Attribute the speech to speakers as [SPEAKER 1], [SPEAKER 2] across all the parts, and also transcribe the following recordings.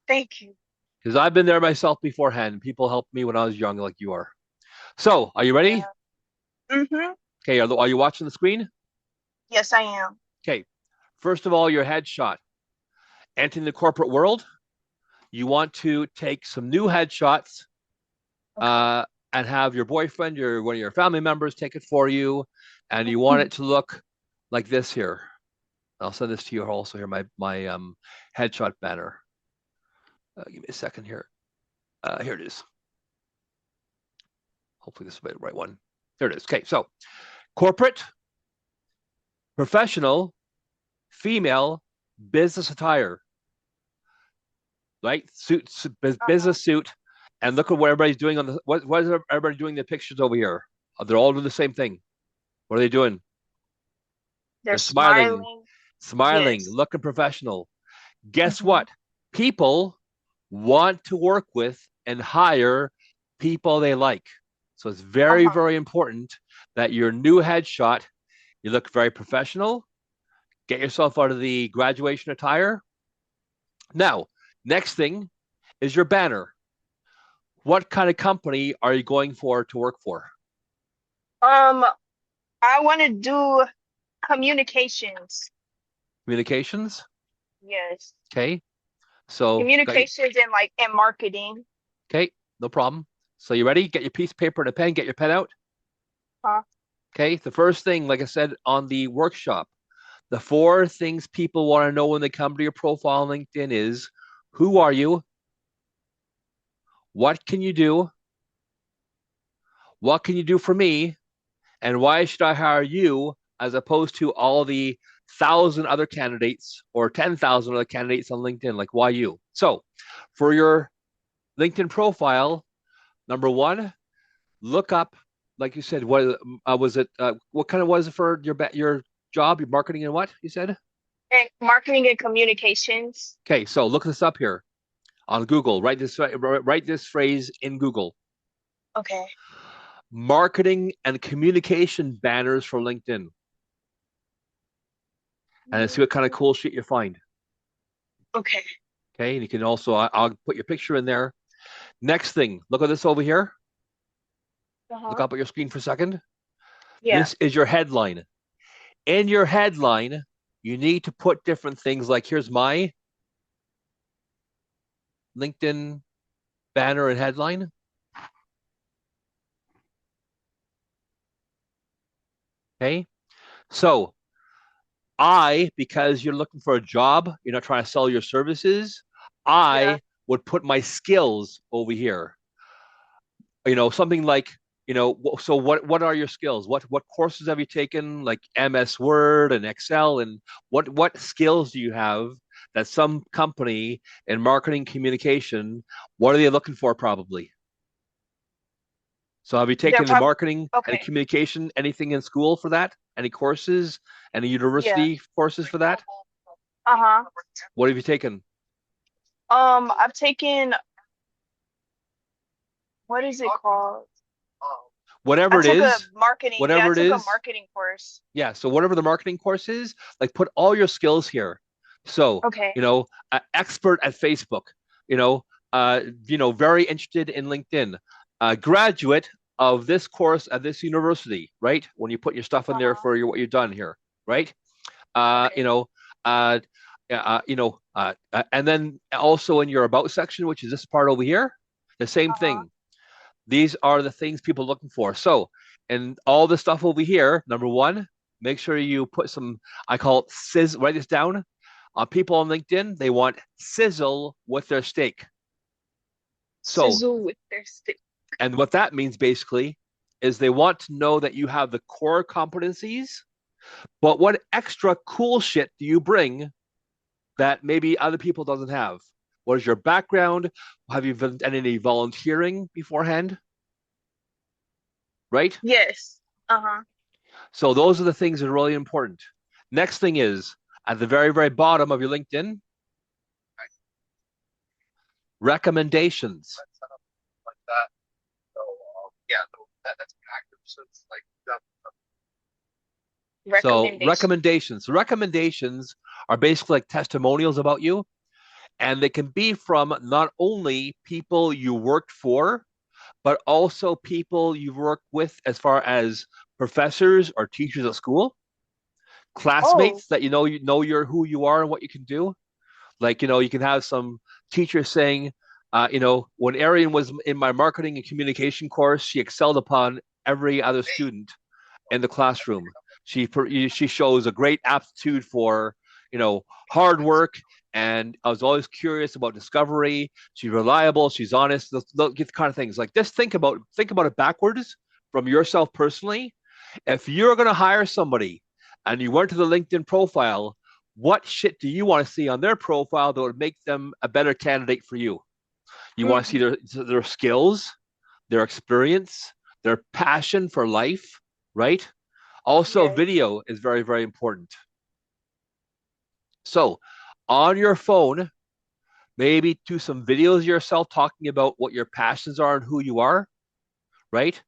[SPEAKER 1] Thank you.
[SPEAKER 2] Because I've been there myself beforehand. People helped me when I was young, like you are. So, are you ready?
[SPEAKER 1] Yeah. Mm-hmm.
[SPEAKER 2] Okay, are you watching the screen?
[SPEAKER 1] Yes, I am.
[SPEAKER 2] Okay. First of all, your headshot. Entering the corporate world, you want to take some new headshots
[SPEAKER 1] Okay.
[SPEAKER 2] uh, and have your boyfriend, your one of your family members take it for you, and you want it to look like this here. I'll send this to you also here, my headshot banner. Give me a second here. Here it is. Hopefully this will be the right one. There it is. Okay, so corporate, professional, female, business attire, right?
[SPEAKER 1] Uh-huh.
[SPEAKER 2] business suit, and look at what everybody's doing on the what is everybody doing the pictures over here? They're all doing the same thing. What are they doing?
[SPEAKER 1] They're
[SPEAKER 2] They're smiling,
[SPEAKER 1] smiling.
[SPEAKER 2] smiling,
[SPEAKER 1] Yes.
[SPEAKER 2] looking professional. Guess
[SPEAKER 1] Mm-hmm.
[SPEAKER 2] what? People want to work with and hire people they like. So it's very,
[SPEAKER 1] Uh-huh.
[SPEAKER 2] very important that your new headshot, you look very professional, get yourself out of the graduation attire. Now, next thing is your banner. What kind of company are you going for to work for?
[SPEAKER 1] Um, I want to do communications.
[SPEAKER 2] Communications.
[SPEAKER 1] Yes.
[SPEAKER 2] Okay. So,
[SPEAKER 1] Communications and like and marketing.
[SPEAKER 2] okay, no problem. So, you ready? Get your piece of paper and a pen, get your pen out.
[SPEAKER 1] Huh?
[SPEAKER 2] Okay. The first thing, like I said on the workshop, the four things people want to know when they come to your profile on LinkedIn is who are you? What can you do? What can you do for me? And why should I hire you as opposed to all the 1,000 other candidates or 10,000 other candidates on LinkedIn? Like, why you? So, for your LinkedIn profile, number one, look up, like you said, what was it? What kind of was it for your job? Your marketing and what you said?
[SPEAKER 1] And marketing and communications.
[SPEAKER 2] Okay, so look this up here on Google. Write this phrase in Google.
[SPEAKER 1] Okay.
[SPEAKER 2] Marketing and communication banners for LinkedIn, and see what kind of cool shit you find.
[SPEAKER 1] Okay.
[SPEAKER 2] Okay, and you can also I'll put your picture in there. Next thing, look at this over here. Look
[SPEAKER 1] Uh-huh.
[SPEAKER 2] up at your screen for a second.
[SPEAKER 1] Yeah.
[SPEAKER 2] This is your headline. In your headline, you need to put different things like here's my LinkedIn banner and headline. Okay. So because you're looking for a job, you're not trying to sell your services,
[SPEAKER 1] Yeah.
[SPEAKER 2] I would put my skills over here. Something like, so what are your skills? What courses have you taken, like MS Word and Excel, and what skills do you have that some company in marketing communication, what are they looking for probably? So have you
[SPEAKER 1] They're
[SPEAKER 2] taken the
[SPEAKER 1] probably
[SPEAKER 2] marketing and
[SPEAKER 1] okay.
[SPEAKER 2] communication, anything in school for that? Any courses, any
[SPEAKER 1] Yeah.
[SPEAKER 2] university courses for that?
[SPEAKER 1] Uh-huh.
[SPEAKER 2] What have you taken?
[SPEAKER 1] I've taken what is it called? I
[SPEAKER 2] Whatever it
[SPEAKER 1] took a
[SPEAKER 2] is,
[SPEAKER 1] marketing, yeah, I
[SPEAKER 2] whatever it
[SPEAKER 1] took a
[SPEAKER 2] is,
[SPEAKER 1] marketing course.
[SPEAKER 2] yeah. So whatever the marketing course is, like put all your skills here. So,
[SPEAKER 1] Okay.
[SPEAKER 2] expert at Facebook, you know, very interested in LinkedIn, graduate of this course at this university, right? When you put your stuff in there
[SPEAKER 1] Uh-huh.
[SPEAKER 2] for what you've done here, right? Uh, you
[SPEAKER 1] Okay.
[SPEAKER 2] know, uh, and then also in your about section, which is this part over here, the same
[SPEAKER 1] Uh-huh.
[SPEAKER 2] thing. These are the things people are looking for. So, and all the stuff over here, number one, make sure you put some, I call it sizzle, write this down. People on LinkedIn, they want sizzle with their steak. So,
[SPEAKER 1] Sizzle with their stick.
[SPEAKER 2] and what that means basically is they want to know that you have the core competencies, but what extra cool shit do you bring that maybe other people doesn't have? What is your background? Have you done any volunteering beforehand? Right?
[SPEAKER 1] Yes. Uh-huh.
[SPEAKER 2] So those are the things that are really important. Next thing is at the very, very bottom of your LinkedIn, recommendations.
[SPEAKER 1] Like that. So yeah, that's active. So it's like that.
[SPEAKER 2] So
[SPEAKER 1] Recommendation.
[SPEAKER 2] recommendations. Recommendations are basically like testimonials about you. And they can be from not only people you worked for, but also people you've worked with as far as professors or teachers at school,
[SPEAKER 3] Oh,
[SPEAKER 2] classmates that you know you're who you are and what you can do. Like, you can have some teacher saying, when Arian was in my marketing and communication course, she excelled upon every other
[SPEAKER 1] Hey,
[SPEAKER 2] student in the classroom. She shows a great aptitude for, hard work. And I was always curious about discovery. She's reliable. She's honest. Those kind of things like this. Think about it backwards from yourself personally. If you're going to hire somebody and you went to the LinkedIn profile, what shit do you want to see on their profile that would make them a better candidate for you? You want to see
[SPEAKER 3] mm-hmm.
[SPEAKER 2] their skills, their experience, their passion for life, right? Also,
[SPEAKER 3] Yes.
[SPEAKER 2] video is very, very important. So, on your phone, maybe do some videos of yourself talking about what your passions are and who you are, right?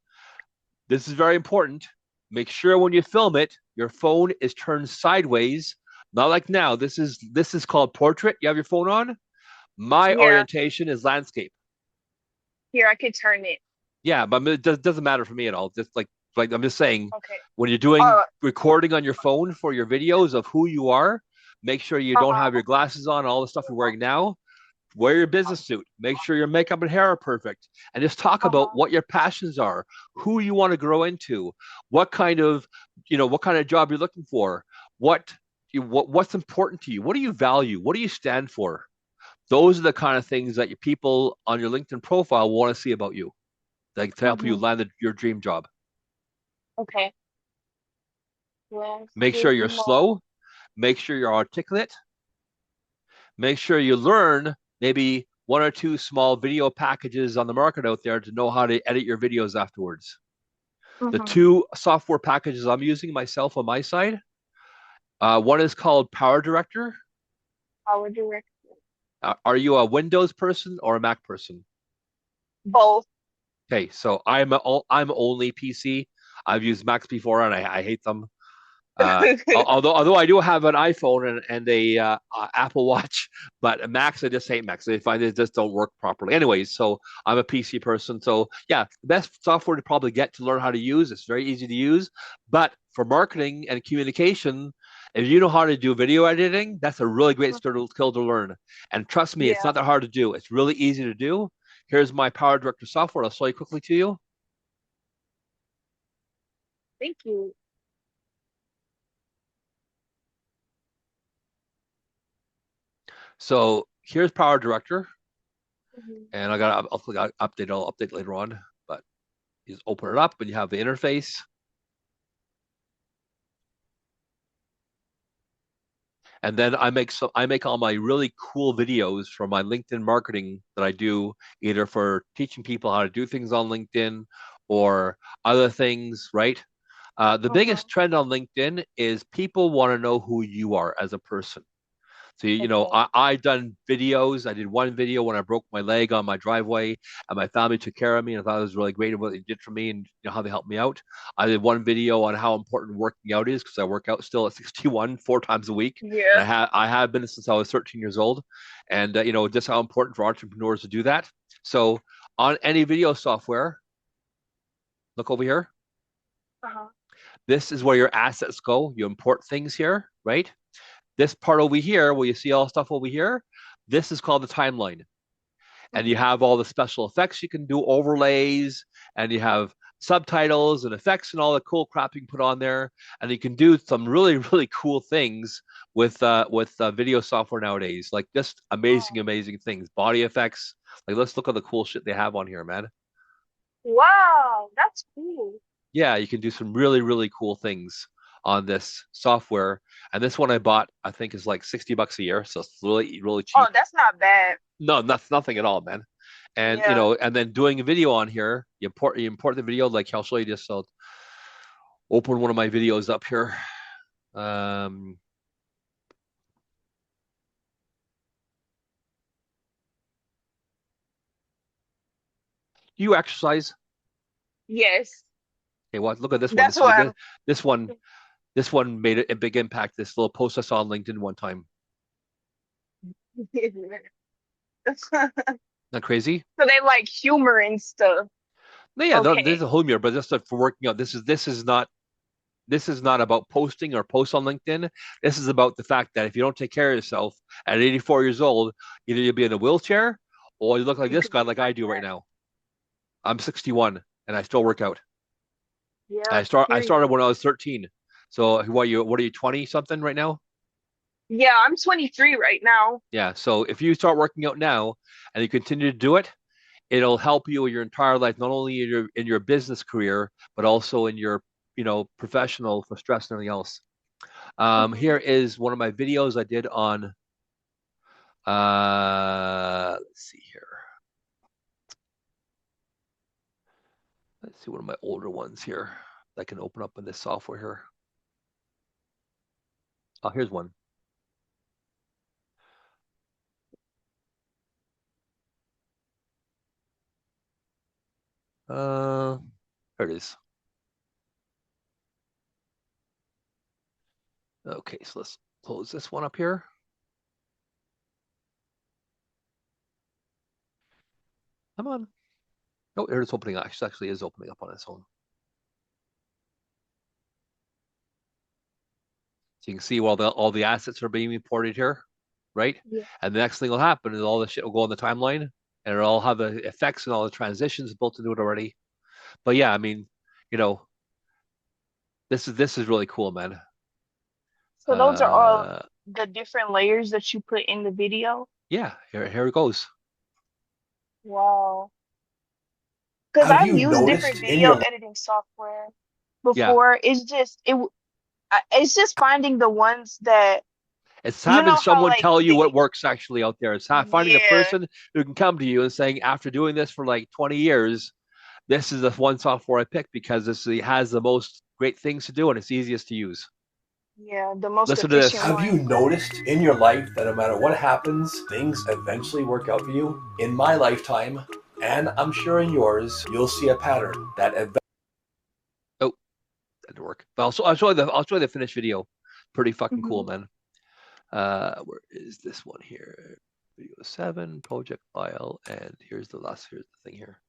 [SPEAKER 2] This is very important. Make sure when you film it, your phone is turned sideways, not like now. This is called portrait. You have your phone on. My
[SPEAKER 3] Yeah.
[SPEAKER 2] orientation is landscape.
[SPEAKER 3] Here, I could turn it.
[SPEAKER 2] Yeah, but it doesn't matter for me at all. Just like I'm just saying,
[SPEAKER 3] Okay.
[SPEAKER 2] when you're doing
[SPEAKER 3] Oh,
[SPEAKER 2] recording on your phone for your videos of who you are, make sure you don't have
[SPEAKER 3] uh-huh.
[SPEAKER 2] your glasses on, all the stuff you're wearing now. Wear your business suit. Make sure your makeup and hair are perfect, and just talk about
[SPEAKER 3] Uh-huh.
[SPEAKER 2] what your passions are, who you want to grow into, what kind of job you're looking for, what's important to you, what do you value, what do you stand for. Those are the kind of things that your people on your LinkedIn profile want to see about you, like to help you
[SPEAKER 3] Mm-hmm.
[SPEAKER 2] land your dream job.
[SPEAKER 3] Okay. Yes,
[SPEAKER 2] Make sure
[SPEAKER 3] give
[SPEAKER 2] you're
[SPEAKER 3] more.
[SPEAKER 2] slow. Make sure you're articulate. Make sure you learn maybe one or two small video packages on the market out there to know how to edit your videos afterwards. The
[SPEAKER 3] Mm-hmm.
[SPEAKER 2] two software packages I'm using myself on my side, one is called Power Director.
[SPEAKER 3] How would you recommend?
[SPEAKER 2] Are you a Windows person or a Mac person?
[SPEAKER 3] Both.
[SPEAKER 2] Okay, so I'm only PC. I've used Macs before and I hate them. Although I do have an iPhone and a Apple Watch, but Macs, I just hate Macs. I find they just don't work properly. Anyways, so I'm a PC person. So yeah, the best software to probably get to learn how to use. It's very easy to use, but for marketing and communication, if you know how to do video editing, that's a really great skill to learn. And trust me, it's
[SPEAKER 3] Yeah.
[SPEAKER 2] not that hard to do. It's really easy to do. Here's my Power Director software. I'll show you quickly to you.
[SPEAKER 3] Thank you.
[SPEAKER 2] So here's Power Director.
[SPEAKER 3] Mm-hmm.
[SPEAKER 2] And I'll update. I'll update later on, but you just open it up and you have the interface. And then I make all my really cool videos for my LinkedIn marketing that I do either for teaching people how to do things on LinkedIn or other things, right? The
[SPEAKER 3] Uh-huh.
[SPEAKER 2] biggest trend on LinkedIn is people want to know who you are as a person. So,
[SPEAKER 3] Okay.
[SPEAKER 2] I've done videos. I did one video when I broke my leg on my driveway, and my family took care of me, and I thought it was really great what they did for me and how they helped me out. I did one video on how important working out is because I work out still at 61, 4 times a week, and
[SPEAKER 3] Yeah.
[SPEAKER 2] I have been since I was 13 years old, and just how important for entrepreneurs to do that. So, on any video software, look over here.
[SPEAKER 3] Uh-huh.
[SPEAKER 2] This is where your assets go. You import things here, right? This part over here, where you see all the stuff over here, this is called the timeline. And you
[SPEAKER 3] Mm-hmm.
[SPEAKER 2] have all the special effects you can do, overlays, and you have subtitles and effects and all the cool crap you can put on there. And you can do some really, really cool things with video software nowadays, like just amazing,
[SPEAKER 3] Oh.
[SPEAKER 2] amazing things, body effects. Like, let's look at the cool shit they have on here, man.
[SPEAKER 3] Wow, that's cool.
[SPEAKER 2] Yeah, you can do some really, really cool things on this software. And this one I bought, I think, is like $60 a year, so it's really, really
[SPEAKER 3] Oh,
[SPEAKER 2] cheap.
[SPEAKER 3] that's not bad.
[SPEAKER 2] No, that's nothing at all, man. And
[SPEAKER 3] Yeah.
[SPEAKER 2] and then doing a video on here, you import the video, like I'll show you this. So open one of my videos up here. Um, you exercise.
[SPEAKER 3] Yes.
[SPEAKER 2] Okay, what? Look at this one.
[SPEAKER 3] That's what I'm
[SPEAKER 2] This one this one made a big impact. This little post I saw on LinkedIn one time.
[SPEAKER 3] So
[SPEAKER 2] Not crazy?
[SPEAKER 3] they like humor and stuff.
[SPEAKER 2] No, yeah, no, there's
[SPEAKER 3] Okay.
[SPEAKER 2] a home here, but just for working out. This is not about posting or post on LinkedIn. This is about the fact that if you don't take care of yourself at 84 years old, either you'll be in a wheelchair or you look like
[SPEAKER 3] You
[SPEAKER 2] this
[SPEAKER 3] could
[SPEAKER 2] guy,
[SPEAKER 3] be
[SPEAKER 2] like I
[SPEAKER 3] like
[SPEAKER 2] do right
[SPEAKER 3] that.
[SPEAKER 2] now. I'm 61 and I still work out.
[SPEAKER 3] Yeah,
[SPEAKER 2] I
[SPEAKER 3] period.
[SPEAKER 2] started when I was 13. So what are you 20 something right now?
[SPEAKER 3] Yeah, I'm 23 right now.
[SPEAKER 2] Yeah. So if you start working out now and you continue to do it, it'll help you your entire life, not only in your business career, but also in your, professional for stress and everything else.
[SPEAKER 3] Hmm.
[SPEAKER 2] Here is one of my videos I did on, let's see here. Let's see one of my older ones here that I can open up in this software here. Oh, here's one. There it is. Okay, so let's close this one up here. Come on. Oh, here it's opening. Actually is opening up on its own. So you can see while all the assets are being reported here, right?
[SPEAKER 3] Yeah.
[SPEAKER 2] And the next thing will happen is all the shit will go on the timeline and it'll all have the effects and all the transitions built into it already. But yeah, I mean, you know, this is really cool, man.
[SPEAKER 3] So those are all
[SPEAKER 2] Uh,
[SPEAKER 3] the different layers that you put in the video.
[SPEAKER 2] yeah, here it goes.
[SPEAKER 3] Wow. Because
[SPEAKER 4] Have
[SPEAKER 3] I've
[SPEAKER 4] you
[SPEAKER 3] used different
[SPEAKER 4] noticed in
[SPEAKER 3] video
[SPEAKER 4] your
[SPEAKER 3] editing software
[SPEAKER 2] Yeah,
[SPEAKER 3] before. It's just finding the ones that
[SPEAKER 2] it's
[SPEAKER 3] you
[SPEAKER 2] having
[SPEAKER 3] know how
[SPEAKER 2] someone
[SPEAKER 3] like
[SPEAKER 2] tell you what
[SPEAKER 3] they
[SPEAKER 2] works actually out there. It's finding a
[SPEAKER 3] yeah,
[SPEAKER 2] person who can come to you and saying, after doing this for like 20 years, this is the one software I picked because it has the most great things to do and it's easiest to use.
[SPEAKER 3] yeah, the most
[SPEAKER 2] Listen to
[SPEAKER 3] efficient
[SPEAKER 2] this.
[SPEAKER 4] have you
[SPEAKER 3] one.
[SPEAKER 4] noticed in your life that no matter what happens, things eventually work out for you? In my lifetime, and I'm sure in yours, you'll see a pattern that
[SPEAKER 2] Oh, that didn't work. But I'll show you the finished video. Pretty fucking cool,
[SPEAKER 3] Hmm.
[SPEAKER 2] man. Where is this one here? Video 7, project file, and here's the thing here.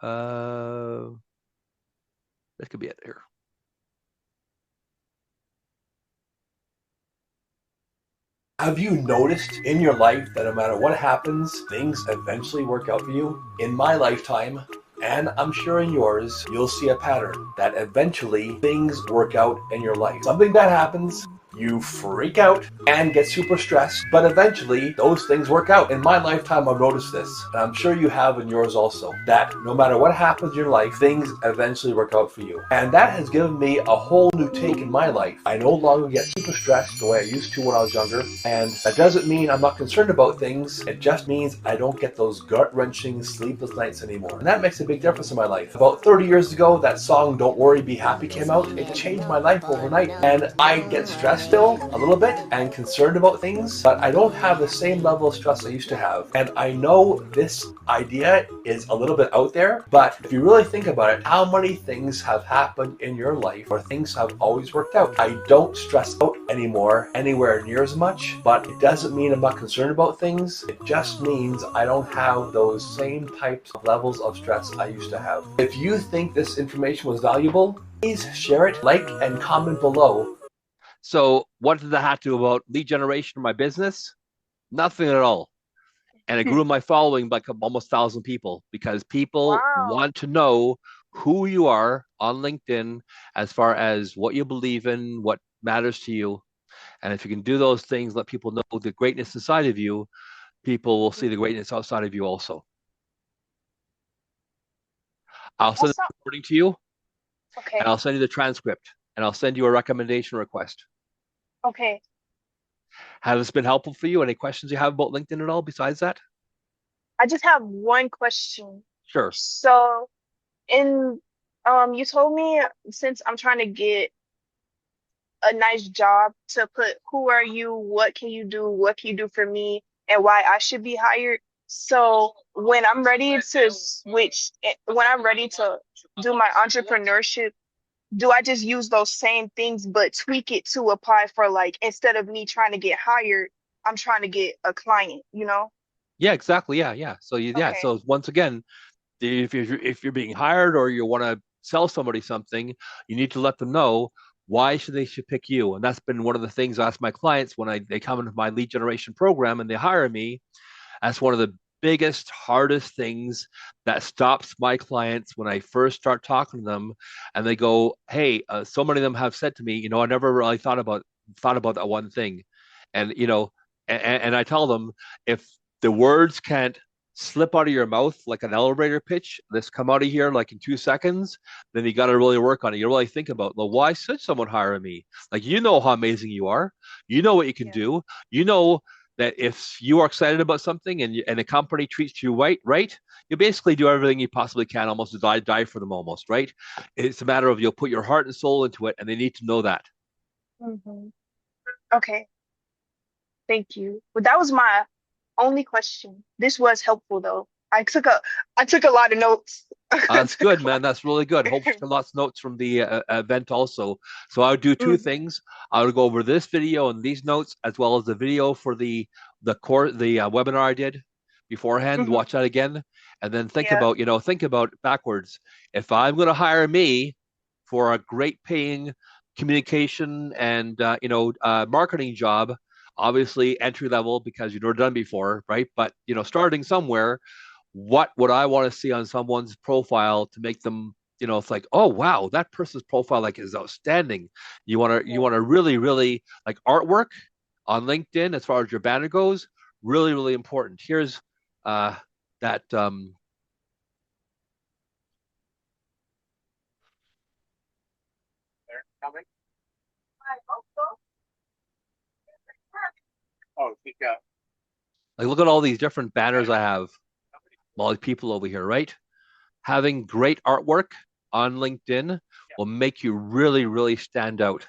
[SPEAKER 2] That could be it here.
[SPEAKER 4] have you noticed in your life that no matter what happens, things eventually work out for you? In my lifetime, and I'm sure in yours, you'll see a pattern that eventually things work out in your life. Something bad happens, you freak out and get super stressed, but eventually those things work out. In my lifetime, I've noticed this, and I'm sure you have in yours also, that no matter what happens in your life, things eventually work out for you. And that has given me a whole new take in my life. I no longer get super stressed the way I used to when I was younger, and that doesn't mean I'm not concerned about things. It just means I don't get those gut-wrenching, sleepless nights anymore. And that makes a big difference in my life. About 30 years ago, that song Don't Worry, Be Happy came out. It changed my life overnight. And I get stressed still a little bit and concerned about things, but I don't have the same level of stress I used to have. And I know this idea is a little bit out there, but if you really think about it, how many things have happened in your life where things have always worked out? I don't stress out anymore anywhere near as much, but it doesn't mean I'm not concerned about things. It just means I don't have those same types of levels of stress I used to have. If you think this information was valuable, please share it, like, and comment below.
[SPEAKER 2] So what did that have to do about lead generation for my business? Nothing at all. And it grew my following by almost 1,000 people because people
[SPEAKER 3] Wow.
[SPEAKER 2] want to know who you are on LinkedIn as far as what you believe in, what matters to you. And if you can do those things, let people know the greatness inside of you, people will see the greatness outside of you also. I'll send
[SPEAKER 3] That's
[SPEAKER 2] the
[SPEAKER 3] not
[SPEAKER 2] recording to you and
[SPEAKER 3] okay.
[SPEAKER 2] I'll send you the transcript and I'll send you a recommendation request.
[SPEAKER 3] Okay.
[SPEAKER 2] Has this been helpful for you? Any questions you have about LinkedIn at all besides that?
[SPEAKER 3] I just have one question.
[SPEAKER 2] Sure.
[SPEAKER 3] So in you told me since I'm trying to get a nice job to put who are you, what can you do for me, and why I should be hired. So when I'm ready to switch, when I'm ready to do my entrepreneurship, do I just use those same things but tweak it to apply for like instead of me trying to get hired, I'm trying to get a client, you know?
[SPEAKER 2] Yeah, exactly. Yeah, yeah. So yeah.
[SPEAKER 3] Okay.
[SPEAKER 2] So once again, if you're being hired or you want to sell somebody something, you need to let them know why should pick you. And that's been one of the things I ask my clients when they come into my lead generation program and they hire me. That's one of the biggest, hardest things that stops my clients when I first start talking to them, and they go, "Hey, so many of them have said to me, I never really thought about that one thing," and and I tell them if the words can't slip out of your mouth like an elevator pitch, this come out of here like in 2 seconds, then you got to really work on it. You really think about, well, why should someone hire me? Like, how amazing you are, what you can
[SPEAKER 3] Yeah.
[SPEAKER 2] do, that if you are excited about something and a company treats you right, you basically do everything you possibly can, almost to die for them, almost, right? It's a matter of you'll put your heart and soul into it, and they need to know that.
[SPEAKER 3] Hmm. Okay. Thank you. But that was my only question. This was helpful though. I took a lot of notes.
[SPEAKER 2] That's good, man. That's really good. Hope you took lots of notes from the event also. So I would do two
[SPEAKER 3] Mhm.
[SPEAKER 2] things. I would go over this video and these notes, as well as the video for the webinar I did beforehand.
[SPEAKER 3] Mhm.
[SPEAKER 2] Watch that again, and then
[SPEAKER 3] Yeah.
[SPEAKER 2] think about backwards. If I'm going to hire me for a great paying communication and marketing job, obviously entry level because you've never done before, right? But starting somewhere, what would I want to see on someone's profile to make them, it's like, oh wow, that person's profile like is outstanding. You want to really, really like artwork on LinkedIn as far as your banner goes, really, really important. Here's that
[SPEAKER 1] They're coming. Oh, speak up.
[SPEAKER 2] like look at all these different banners I have, all these people over here, right? Having great artwork on LinkedIn will make you really, really stand out.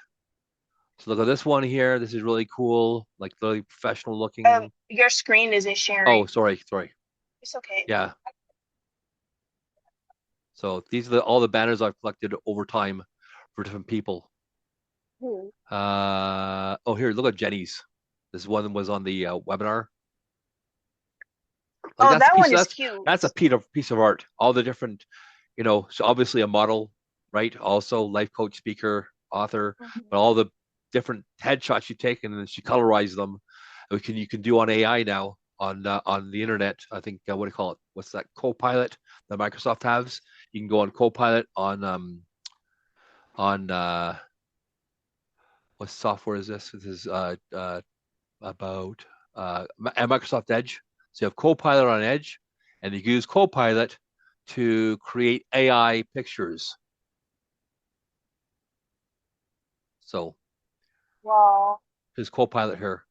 [SPEAKER 2] So look at this one here. This is really cool, like really professional looking.
[SPEAKER 3] Your screen isn't
[SPEAKER 2] Oh,
[SPEAKER 3] sharing.
[SPEAKER 2] sorry.
[SPEAKER 3] It's okay.
[SPEAKER 2] Yeah. So these are all the banners I've collected over time for different people.
[SPEAKER 3] Hmm.
[SPEAKER 2] Oh, here, look at Jenny's. This one was on the webinar. Like
[SPEAKER 3] Oh,
[SPEAKER 2] that's a
[SPEAKER 3] that
[SPEAKER 2] piece
[SPEAKER 3] one
[SPEAKER 2] of,
[SPEAKER 3] is
[SPEAKER 2] that's a
[SPEAKER 3] cute.
[SPEAKER 2] piece of art. All the different, so obviously a model, right? Also life coach, speaker, author,
[SPEAKER 3] Mhm.
[SPEAKER 2] but all the different headshots you take and then she colorized them. You can do on AI now on the internet. I think what do you call it? What's that? Copilot that Microsoft has. You can go on Copilot on what software is this? This is about at Microsoft Edge. So you have Copilot on Edge, and you can use Copilot to create AI pictures. So
[SPEAKER 3] Wow.
[SPEAKER 2] here's Copilot here.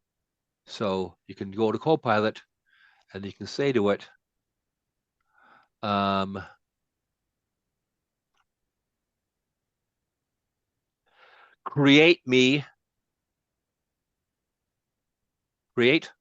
[SPEAKER 2] So you can go to Copilot and you can say to it, um, create me, create,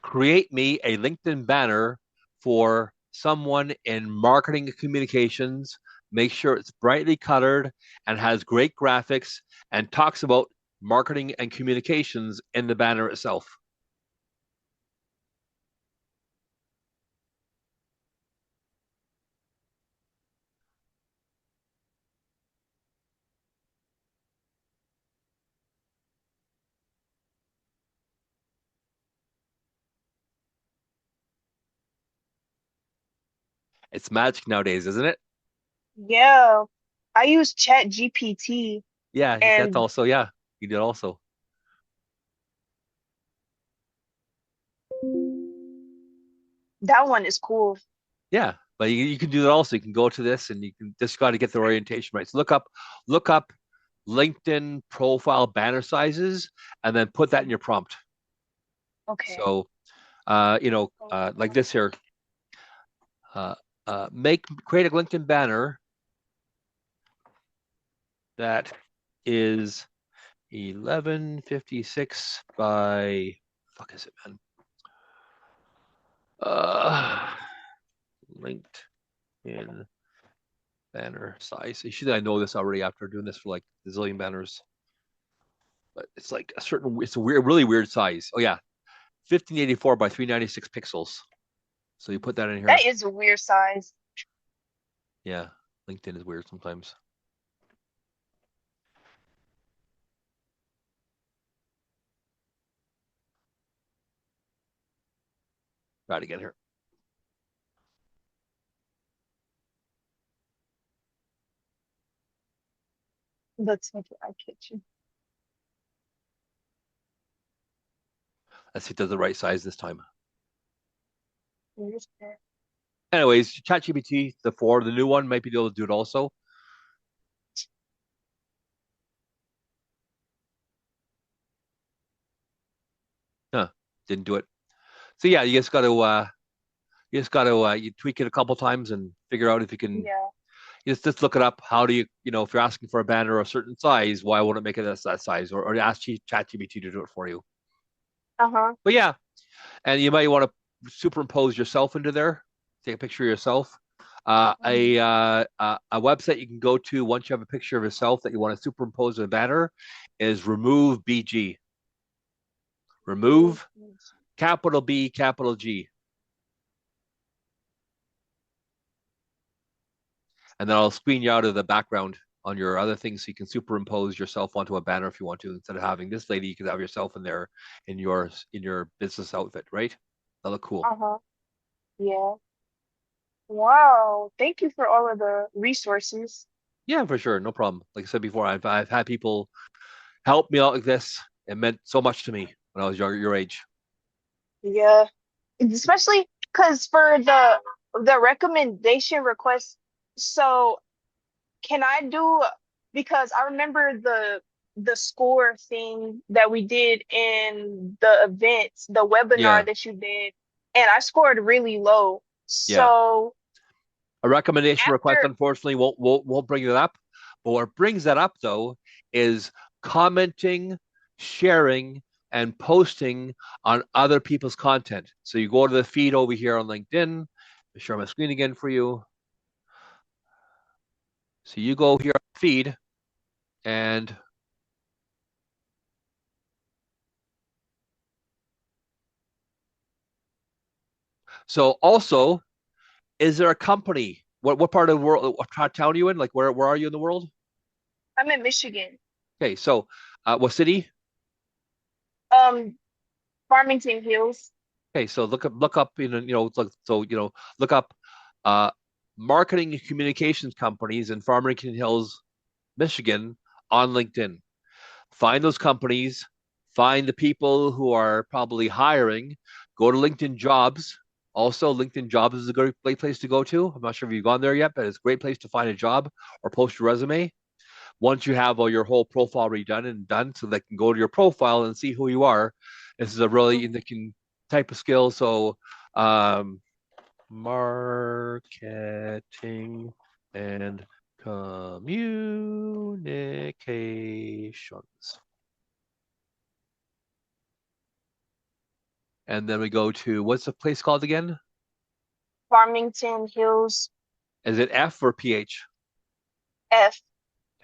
[SPEAKER 2] create me a LinkedIn banner for someone in marketing and communications. Make sure it's brightly colored and has great graphics and talks about marketing and communications in the banner itself. It's magic nowadays, isn't it?
[SPEAKER 3] Yeah. I use Chat GPT
[SPEAKER 2] Yeah, that's
[SPEAKER 3] and
[SPEAKER 2] also, yeah, you did also.
[SPEAKER 3] that one is cool.
[SPEAKER 2] Yeah, but you can do that also. You can go to this and you can just got to get the orientation right. So look up LinkedIn profile banner sizes and then put that in your prompt.
[SPEAKER 3] Okay.
[SPEAKER 2] So like this here, uh, create a LinkedIn banner that is 1156 by fuck is it, man? Uh, LinkedIn Banner size. Usually I know this already after doing this for like a zillion banners. But it's like it's a really weird size. Oh yeah, 1584 by 396 pixels. So you put that in here.
[SPEAKER 3] That is a weird size.
[SPEAKER 2] Yeah, LinkedIn is weird sometimes. Try to get here.
[SPEAKER 3] Let's make it our kitchen.
[SPEAKER 2] Let's see if it's the right size this time.
[SPEAKER 3] Where's that?
[SPEAKER 2] Anyways, ChatGPT, the new one, might be able to do it also. Huh, didn't do it. So yeah, you just got to you tweak it a couple times and figure out if you can.
[SPEAKER 3] Yeah.
[SPEAKER 2] Just look it up. How do you, if you're asking for a banner a certain size, why won't it make it that size? Or ask ChatGPT to do it for you.
[SPEAKER 3] Uh-huh.
[SPEAKER 2] But yeah, and you might want to superimpose yourself into there. Take a picture of yourself. A website you can go to once you have a picture of yourself that you want to superimpose in a banner is Remove BG. Remove capital B, capital G. And then I'll screen you out of the background on your other things so you can superimpose yourself onto a banner if you want to. Instead of having this lady, you can have yourself in there in your business outfit, right? That look cool.
[SPEAKER 3] Uh-huh. Yeah. Wow. Thank you for all of the resources.
[SPEAKER 2] Yeah, for sure. No problem. Like I said before, I've had people help me out like this. It meant so much to me when I was your age.
[SPEAKER 3] Yeah. Especially because for the recommendation request, so can I do, because I remember the score thing that we did in the events, the webinar
[SPEAKER 2] Yeah.
[SPEAKER 3] that you did, and I scored really low.
[SPEAKER 2] Yeah.
[SPEAKER 3] So
[SPEAKER 2] A recommendation request,
[SPEAKER 3] after,
[SPEAKER 2] unfortunately, won't bring that up. But what brings that up though is commenting, sharing, and posting on other people's content. So you go to the feed over here on LinkedIn. I'll share my screen again for you. So you go here on the feed and so also, is there a company? What part of the world, what town are you in? Like where are you in the world?
[SPEAKER 3] I'm in Michigan,
[SPEAKER 2] Okay, so what city?
[SPEAKER 3] Farmington Hills.
[SPEAKER 2] Okay, so look up look up uh, marketing and communications companies in Farmington Hills, Michigan on LinkedIn. Find those companies, find the people who are probably hiring, go to LinkedIn Jobs. Also, LinkedIn Jobs is a great place to go to. I'm not sure if you've gone there yet, but it's a great place to find a job or post your resume. Once you have all your whole profile redone and done, so they can go to your profile and see who you are. This is a really type of skill. So, marketing and communications. And then we go to, what's the place called again?
[SPEAKER 3] Farmington Hills.
[SPEAKER 2] Is it F or PH?
[SPEAKER 3] F.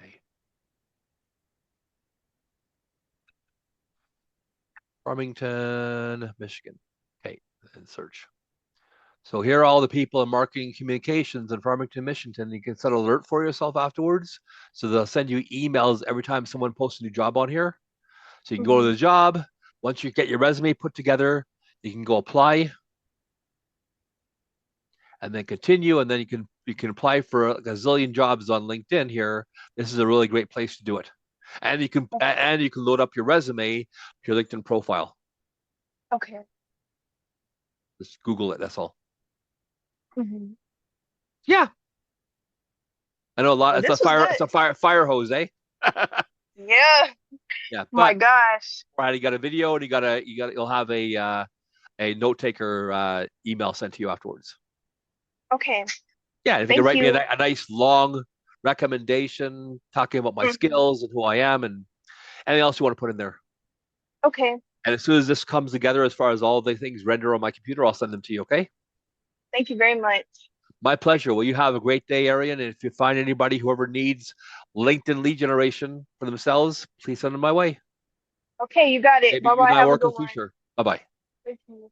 [SPEAKER 2] Okay. Farmington, Michigan. Okay, and search. So here are all the people in marketing communications in Farmington, Michigan. You can set an alert for yourself afterwards. So they'll send you emails every time someone posts a new job on here. So you can go to the job. Once you get your resume put together, you can go apply and then continue. And then you can apply for a zillion jobs on LinkedIn here. This is a really great place to do it. And you can load up your resume to your LinkedIn profile.
[SPEAKER 3] Okay.
[SPEAKER 2] Just Google it, that's all.
[SPEAKER 3] Mm-hmm.
[SPEAKER 2] Yeah. I know a lot.
[SPEAKER 3] Well,
[SPEAKER 2] it's a fire hose, eh?
[SPEAKER 3] Yeah.
[SPEAKER 2] Yeah.
[SPEAKER 3] My gosh.
[SPEAKER 2] Right, you got a video and you'll have a note taker email sent to you afterwards.
[SPEAKER 3] Okay.
[SPEAKER 2] Yeah, if you can write me a nice long recommendation talking about my skills and who I am and anything else you want to put in there.
[SPEAKER 3] Okay.
[SPEAKER 2] And as soon as this comes together, as far as all the things render on my computer, I'll send them to you, okay?
[SPEAKER 3] Thank you very much.
[SPEAKER 2] My pleasure. Well, you have a great day, Arian. And if you find anybody, whoever needs LinkedIn lead generation for themselves, please send them my way.
[SPEAKER 3] Okay, you got it.
[SPEAKER 2] Maybe
[SPEAKER 3] Bye
[SPEAKER 2] you and
[SPEAKER 3] bye.
[SPEAKER 2] I
[SPEAKER 3] Have a
[SPEAKER 2] work in
[SPEAKER 3] good
[SPEAKER 2] the
[SPEAKER 3] one.
[SPEAKER 2] future. Bye bye.
[SPEAKER 3] Thank you.